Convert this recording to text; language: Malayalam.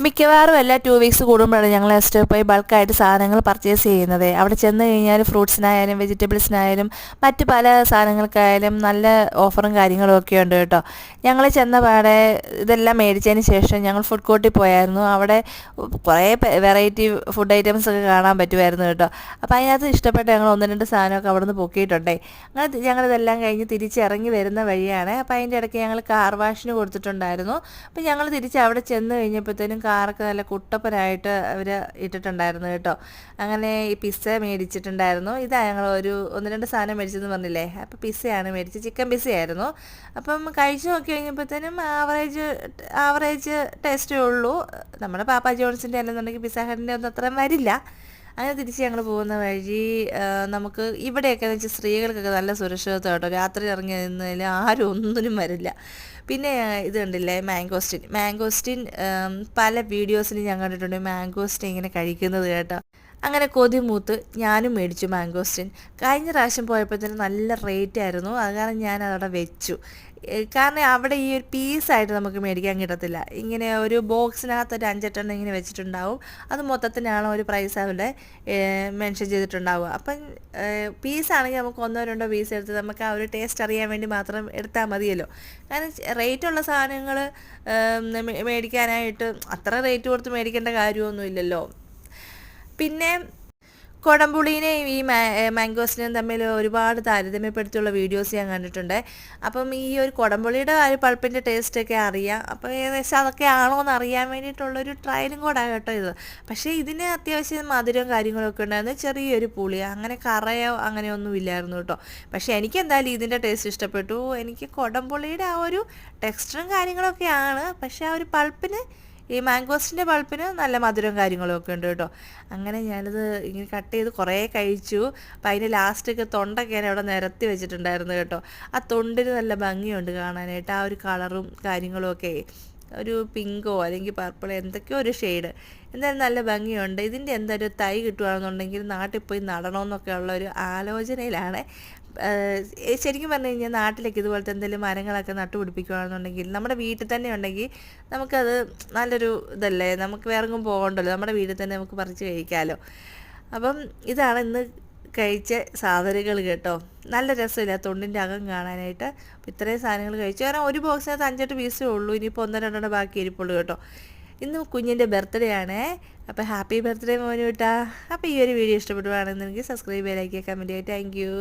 മിക്കവാറും എല്ലാ 2 വീക്സ് കൂടുമ്പോഴാണ് ഞങ്ങൾ നെക്സ്റ്റ് പോയി ബൾക്കായിട്ട് സാധനങ്ങൾ പർച്ചേസ് ചെയ്യുന്നത്. അവിടെ ചെന്ന് കഴിഞ്ഞാൽ ഫ്രൂട്ട്സിനായാലും വെജിറ്റബിൾസിനായാലും മറ്റ് പല സാധനങ്ങൾക്കായാലും നല്ല ഓഫറും കാര്യങ്ങളും ഒക്കെ ഉണ്ട് കേട്ടോ. ഞങ്ങൾ ചെന്ന പാടെ ഇതെല്ലാം മേടിച്ചതിന് ശേഷം ഞങ്ങൾ ഫുഡ് കോർട്ടിൽ പോയായിരുന്നു. അവിടെ കുറേ വെറൈറ്റി ഫുഡ് ഐറ്റംസ് ഒക്കെ കാണാൻ പറ്റുമായിരുന്നു കേട്ടോ. അപ്പോൾ അതിനകത്ത് ഇഷ്ടപ്പെട്ട ഞങ്ങൾ 1-2 സാധനമൊക്കെ അവിടെ നിന്ന് പൊക്കിയിട്ടുണ്ടേ. അങ്ങനെ ഞങ്ങളിതെല്ലാം കഴിഞ്ഞ് തിരിച്ചിറങ്ങി വരുന്ന വഴിയാണ്. അപ്പോൾ അതിൻ്റെ ഇടയ്ക്ക് ഞങ്ങൾ കാർ വാഷിന് കൊടുത്തിട്ടുണ്ടായിരുന്നു. അപ്പോൾ ഞങ്ങൾ തിരിച്ച് അവിടെ ചെന്ന് കഴിഞ്ഞപ്പോഴത്തേനും കാറൊക്കെ നല്ല കുട്ടപ്പനായിട്ട് അവർ ഇട്ടിട്ടുണ്ടായിരുന്നു കേട്ടോ. അങ്ങനെ ഈ പിസ്സ മേടിച്ചിട്ടുണ്ടായിരുന്നു. ഇതാ ഞങ്ങൾ 1-2 സാധനം മേടിച്ചെന്ന് പറഞ്ഞില്ലേ, അപ്പോൾ പിസ്സയാണ് മേടിച്ചത്. ചിക്കൻ പിസ്സയായിരുന്നു. അപ്പം കഴിച്ച് നോക്കി കഴിഞ്ഞപ്പോഴത്തേനും ആവറേജ് ടേസ്റ്റേ ഉള്ളൂ. നമ്മുടെ പാപ്പ ജോൺസിൻ്റെ അല്ലെന്നുണ്ടെങ്കിൽ പിസ്സ ഹട്ടിൻ്റെ ഒന്നും അത്രയും വരില്ല. അങ്ങനെ തിരിച്ച് ഞങ്ങൾ പോകുന്ന വഴി നമുക്ക് ഇവിടെയൊക്കെ എന്ന് വെച്ചാൽ സ്ത്രീകൾക്കൊക്കെ നല്ല സുരക്ഷിതത്വം കേട്ടോ. രാത്രി ഇറങ്ങി നിന്നതിൽ ആരും ഒന്നിനും വരില്ല. പിന്നെ ഇത് കണ്ടില്ലേ, മാംഗോസ്റ്റിൻ പല വീഡിയോസിലും ഞാൻ കണ്ടിട്ടുണ്ട് മാംഗോസ്റ്റിൻ ഇങ്ങനെ കഴിക്കുന്നത് കേട്ടോ. അങ്ങനെ കൊതി മൂത്ത് ഞാനും മേടിച്ചു മാംഗോസ്റ്റിൻ. കഴിഞ്ഞ പ്രാവശ്യം പോയപ്പോഴത്തേനും നല്ല റേറ്റ് ആയിരുന്നു. അത് കാരണം ഞാൻ അതവിടെ വെച്ചു. കാരണം അവിടെ ഈ ഒരു പീസായിട്ട് നമുക്ക് മേടിക്കാൻ കിട്ടത്തില്ല. ഇങ്ങനെ ഒരു ബോക്സിനകത്ത് ഒരു 5-8 ഇങ്ങനെ വെച്ചിട്ടുണ്ടാവും. അത് മൊത്തത്തിനാണ് ഒരു പ്രൈസ് അവിടെ മെൻഷൻ ചെയ്തിട്ടുണ്ടാവുക. അപ്പം പീസാണെങ്കിൽ നമുക്ക് 1-2 പീസ് എടുത്ത് നമുക്ക് ആ ഒരു ടേസ്റ്റ് അറിയാൻ വേണ്ടി മാത്രം എടുത്താൽ മതിയല്ലോ. കാരണം റേറ്റുള്ള സാധനങ്ങൾ മേടിക്കാനായിട്ട് അത്ര റേറ്റ് കൊടുത്ത് മേടിക്കേണ്ട കാര്യമൊന്നുമില്ലല്ലോ. പിന്നെ കൊടംപുളീനെയും ഈ മാംഗോസിനെയും തമ്മിൽ ഒരുപാട് താരതമ്യപ്പെടുത്തിയുള്ള വീഡിയോസ് ഞാൻ കണ്ടിട്ടുണ്ട്. അപ്പം ഈ ഒരു കൊടംപുളിയുടെ ആ ഒരു പൾപ്പിൻ്റെ ടേസ്റ്റൊക്കെ അറിയാം. അപ്പോൾ ഏകദേശം അതൊക്കെ ആണോ എന്ന് അറിയാൻ വേണ്ടിയിട്ടുള്ളൊരു ട്രയലും കൂടാണ് കേട്ടോ ഇത്. പക്ഷേ ഇതിന് അത്യാവശ്യം മധുരവും കാര്യങ്ങളൊക്കെ ഉണ്ടായിരുന്നു. ചെറിയൊരു പുളി, അങ്ങനെ കറയോ അങ്ങനെയൊന്നും ഇല്ലായിരുന്നു കേട്ടോ. പക്ഷേ എനിക്ക് എന്തായാലും ഇതിൻ്റെ ടേസ്റ്റ് ഇഷ്ടപ്പെട്ടു. എനിക്ക് കൊടംപുളിയുടെ ആ ഒരു ടെക്സ്ചറും കാര്യങ്ങളൊക്കെയാണ്, പക്ഷേ ആ ഒരു പൾപ്പിന്, ഈ മാംഗോസിൻ്റെ പൾപ്പിന് നല്ല മധുരവും കാര്യങ്ങളൊക്കെ ഉണ്ട് കേട്ടോ. അങ്ങനെ ഞാനിത് ഇങ്ങനെ കട്ട് ചെയ്ത് കുറേ കഴിച്ചു. അപ്പം അതിൻ്റെ ലാസ്റ്റൊക്കെ തൊണ്ടൊക്കെ ഞാൻ അവിടെ നിരത്തി വെച്ചിട്ടുണ്ടായിരുന്നു കേട്ടോ. ആ തൊണ്ടിന് നല്ല ഭംഗിയുണ്ട് കാണാനായിട്ട്. ആ ഒരു കളറും കാര്യങ്ങളും ഒക്കെ ഒരു പിങ്കോ അല്ലെങ്കിൽ പർപ്പിളോ എന്തൊക്കെയോ ഒരു ഷെയ്ഡ്, എന്തായാലും നല്ല ഭംഗിയുണ്ട്. ഇതിൻ്റെ എന്തൊരു തൈ കിട്ടുകയാണെന്നുണ്ടെങ്കിൽ നാട്ടിൽ പോയി നടണമെന്നൊക്കെ ഉള്ള ഒരു ആലോചനയിലാണ്. ശരിക്കും പറഞ്ഞു കഴിഞ്ഞാൽ നാട്ടിലേക്ക് ഇതുപോലത്തെ എന്തെങ്കിലും മരങ്ങളൊക്കെ നട്ടുപിടിപ്പിക്കുകയാണെന്നുണ്ടെങ്കിൽ നമ്മുടെ വീട്ടിൽ തന്നെ ഉണ്ടെങ്കിൽ നമുക്കത് നല്ലൊരു ഇതല്ലേ. നമുക്ക് വേറെങ്ങും പോകണ്ടല്ലോ, നമ്മുടെ വീട്ടിൽ തന്നെ നമുക്ക് പറിച്ച് കഴിക്കാമല്ലോ. അപ്പം ഇതാണ് ഇന്ന് കഴിച്ച സാധനങ്ങൾ കേട്ടോ. നല്ല രസമില്ല തൊണ്ടിൻ്റെ അകം കാണാനായിട്ട്. അപ്പോൾ ഇത്രയും സാധനങ്ങൾ കഴിച്ചു. കാരണം ഒരു ബോക്സിനകത്ത് 5-8 പീസേ ഉള്ളൂ. ഇനിയിപ്പോൾ 1-2 ബാക്കി ഇരിപ്പുള്ളൂ കേട്ടോ. ഇന്ന് കുഞ്ഞിൻ്റെ ബർത്ത്ഡേ ആണേ. അപ്പോൾ ഹാപ്പി ബർത്ത്ഡേ മോനു കേട്ടാ. അപ്പോൾ ഈ ഒരു വീഡിയോ ഇഷ്ടപ്പെടുവാണെന്നുണ്ടെങ്കിൽ സബ്സ്ക്രൈബ് ചെയ്യാൻ, ലൈക്ക് ചെയ്യാൻ, കമൻറ്റ് ചെയ്യാം. Thank you.